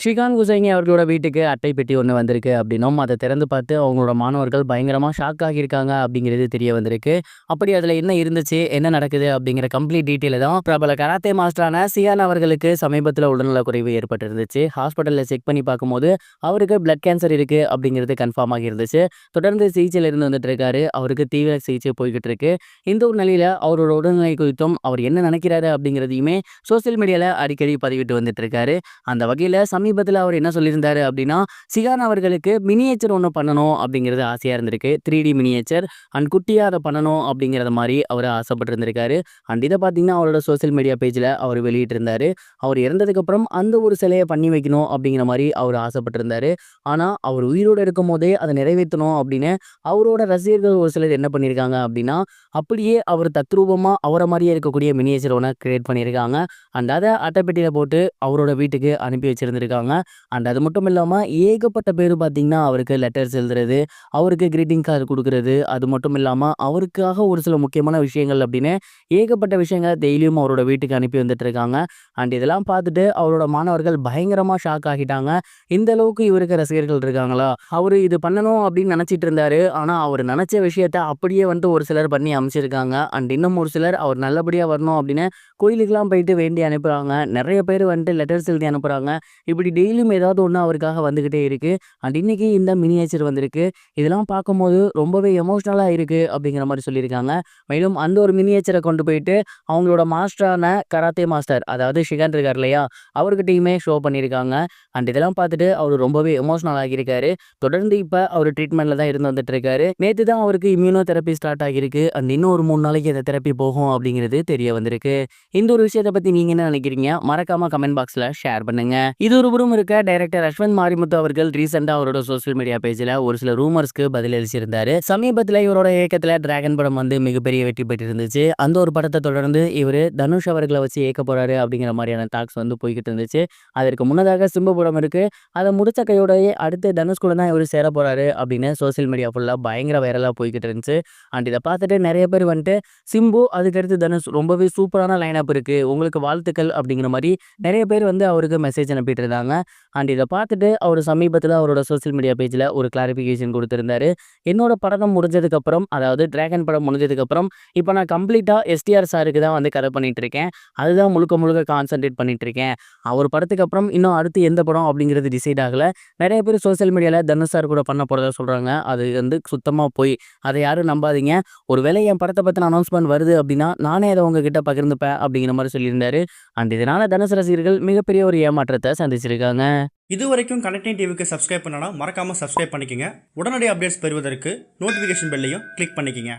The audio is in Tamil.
ஸ்ரீகாந்த் குசைனி அவர்களோட வீட்டுக்கு அட்டை பெட்டி ஒன்று வந்திருக்கு அப்படின்னும் அதை திறந்து பார்த்து அவங்களோட மாணவர்கள் பயங்கரமாக ஷாக் ஆகியிருக்காங்க அப்படிங்கிறது தெரிய வந்திருக்கு. அப்படி அதில் என்ன இருந்துச்சு, என்ன நடக்குது அப்படிங்கிற கம்ப்ளீட் டீட்டெயில் தான் பிரபல கராத்தே மாஸ்டரான சியான் அவர்களுக்கு சமீபத்தில் உடல்நலக்குறைவு ஏற்பட்டிருந்துச்சு. ஹாஸ்பிட்டலில் செக் பண்ணி பார்க்கும்போது அவருக்கு பிளட் கேன்சர் இருக்குது அப்படிங்கிறது கன்ஃபார்ம் ஆகி இருந்துச்சு. தொடர்ந்து சிகிச்சையில் இருந்து வந்துட்டு இருக்காரு. அவருக்கு தீவிர சிகிச்சை போய்கிட்டு இருக்கு. இந்த ஒரு நிலையில் அவரோட உடல்நிலை குறித்தும் அவர் என்ன நினைக்கிறாரு அப்படிங்கிறதையுமே சோசியல் மீடியாவில் அடிக்கடி பதிவிட்டு வந்துட்டு இருக்காரு. அந்த வகையில் சமீபத்தில் அவர் என்ன சொல்லியிருந்தாரு அப்படின்னா, சிகான் அவர்களுக்கு மினியேச்சர் ஒன்று பண்ணணும் அப்படிங்கிறது ஆசையாக இருந்திருக்கு. 3D மினியேச்சர் அண்ட் குட்டியாக அதை பண்ணணும் அப்படிங்கிறத மாதிரி அவர் ஆசைப்பட்டிருந்திருக்காரு. அண்ட் இதை பார்த்தீங்கன்னா அவரோட சோசியல் மீடியா பேஜில் அவர் வெளியிட்டிருந்தாரு. அவர் இறந்ததுக்கப்புறம் அந்த ஒரு சிலையை பண்ணி வைக்கணும் அப்படிங்கிற மாதிரி அவர் ஆசைப்பட்டிருந்தாரு. ஆனால் அவர் உயிரோடு இருக்கும் போதே அதை நிறைவேற்றணும் அப்படின்னு அவரோட ரசிகர்கள் ஒரு சிலர் என்ன பண்ணியிருக்காங்க அப்படின்னா, அப்படியே அவர் தத்ரூபமாக அவரை மாதிரியே இருக்கக்கூடிய மினியேச்சர் ஒன்று கிரியேட் பண்ணியிருக்காங்க. அண்ட் அதை அட்டைப்பெட்டியில் போட்டு அவரோட வீட்டுக்கு அனுப்பி வச்சிருந்திருக்காங்க. அண்ட் அது மட்டும் இல்லாமல் ஏகப்பட்ட பேர் பார்த்தீங்கன்னா அவருக்கு லெட்டர்ஸ் எழுதுறது, அவருக்கு கிரீட்டிங் கார்டு கொடுக்கறது, அது மட்டும் இல்லாமல் அவருக்காக ஒரு சில முக்கியமான விஷயங்கள் அப்படின்னு ஏகப்பட்ட விஷயங்கள் டெய்லியும் அவரோட வீட்டுக்கு அனுப்பி வந்துட்டு இருக்காங்க. அண்ட் இதெல்லாம் பார்த்துட்டு அவரோட மாணவர்கள் பயங்கரமாக ஷாக் ஆகிட்டாங்க. இந்த அளவுக்கு இவருக்கு ரசிகர்கள் இருக்காங்களா, அவர் இது பண்ணணும் அப்படின்னு நினச்சிட்டு இருந்தாரு. ஆனால் அவர் நினச்ச விஷயத்த அப்படியே வந்துட்டு ஒரு சிலர் பண்ணி அமைச்சிருக்காங்க. அண்ட் இன்னும் ஒரு சிலர் அவர் நல்லபடியாக வரணும் அப்படின்னு கோயிலுக்கெல்லாம் போயிட்டு வேண்டி அனுப்புகிறாங்க. நிறைய பேர் வந்துட்டு லெட்டர்ஸ் எழுதி அனுப்புகிறாங்க. இப்படி டெய்லியும் ஏதாவது ஒன்று அவருக்காக வந்துக்கிட்டே இருக்குது. அண்ட் இன்றைக்கி இந்த மினியேச்சர் வந்திருக்கு. இதெல்லாம் பார்க்கும்போது ரொம்பவே எமோஷ்னலாக இருக்குது அப்படிங்கிற மாதிரி சொல்லியிருக்காங்க. மேலும் அந்த ஒரு மினியேச்சரை கொண்டு போயிட்டு அவங்களோட மாஸ்டரான கராத்தே மாஸ்டர், அதாவது ஷிகான் இருக்கார் இல்லையா, அவர்கிட்டையுமே ஷோ பண்ணியிருக்காங்க. அண்ட் இதெல்லாம் பார்த்துட்டு அவர் ரொம்பவே எமோஷ்னல் ஆகியிருக்காரு. தொடர்ந்து இப்போ அவர் ட்ரீட்மெண்ட்டில் தான் இருந்து வந்துட்டு இருக்காரு. நேற்று தான் அவருக்கு இம்யூனோ தெரப்பி ஸ்டார்ட் ஆகியிருக்கு. அண்ட் இன்னும் ஒரு 3 நாளைக்கு இந்த தெரப்பி போகும் அப்படிங்கிறது தெரிய வந்திருக்கு. இந்த ஒரு விஷயத்தை பற்றி நீங்கள் என்ன நினைக்கிறீங்க? மறக்காமல் கமெண்ட் பாக்ஸில் ஷேர் பண்ணுங்கள். இது ஒரு புறம் இருக்க டைரக்டர் அஸ்வந்த் மாரிமுத்து அவர்கள் ரீசெண்டா அவரோட சோசியல் மீடியா பேஜ்ல ஒரு சில ரூமர்ஸ்க்கு பதில் அளிச்சிருந்தாரு. சமீபத்தில் இவரோட இயக்கத்துல டிராகன் படம் வந்து மிகப்பெரிய வெற்றி பெற்றிருந்துச்சு. அந்த ஒரு படத்தை தொடர்ந்து இவர் தனுஷ் அவர்களை வச்சு இயக்க போறாரு அப்படிங்கிற மாதிரியான டாக்ஸ் வந்து போய்கிட்டு இருந்துச்சு. அதற்கு முன்னதாக சிம்பு படம் இருக்கு, அதை முடிச்ச கையோடய அடுத்து தனுஷ் கூட தான் இவர் சேர போறாரு அப்படின்னு சோசியல் மீடியா ஃபுல்லா பயங்கர வைரலா போய்கிட்டு இருந்துச்சு. அண்ட் இதை பார்த்துட்டு நிறைய பேர் வந்துட்டு சிம்பு அதுக்கடுத்து தனுஷ் ரொம்பவே சூப்பரான லைன் அப் இருக்கு, உங்களுக்கு வாழ்த்துக்கள் அப்படிங்கிற மாதிரி நிறைய பேர் வந்து அவருக்கு மெசேஜ் அனுப்பிட்டு இருந்தாங்க. அண்ட் இதை பார்த்துட்டு அவர் சமீபத்தில் அவரோட சோசியல் மீடியா பேஜில் ஒரு கிளாரிஃபிகேஷன் கொடுத்துருந்தாரு. என்னோட படம் முடிஞ்சதுக்கப்புறம், அதாவது டிராகன் படம் முடிஞ்சதுக்கப்புறம் இப்போ நான் கம்ப்ளீட்டாக எஸ்டிஆர் சாருக்கு தான் வந்து கதை பண்ணிட்டு இருக்கேன். அதுதான் முழுக்க முழுக்க கான்சன்ட்ரேட் பண்ணிட்டு இருக்கேன். அவர் படத்துக்கு அப்புறம் இன்னும் அடுத்து எந்த படம் அப்படிங்கிறது டிசைட் ஆகலை. நிறைய பேர் சோசியல் மீடியாவில் தனுஷ் சார் கூட பண்ண போகிறதா சொல்கிறாங்க. அது வந்து சுத்தமாக போய் அதை யாரும் நம்பாதீங்க. ஒருவேளை என் படத்தை பற்றின அனௌன்ஸ்மெண்ட் வருது அப்படின்னா நானே அதை உங்ககிட்ட பகிர்ந்துப்பேன் அப்படிங்கிற மாதிரி சொல்லியிருந்தாரு. அண்ட் இதனால் தனுஷ் ரசிகர்கள் மிகப்பெரிய ஒரு ஏமாற்றத்தை சந்திச்சிருக்காங்க. இதுவரைக்கும் கனெக்டிங் டிவிக்கு சப்ஸ்கிரைப் பண்ணனா மறக்காமல் சப்ஸ்கிரைப் பண்ணிக்கங்க. உடனடி அப்டேட்ஸ் பெறுவதற்கு நோட்டிஃபிகேஷன் பெல்லையும் கிளிக் பண்ணிக்கங்க.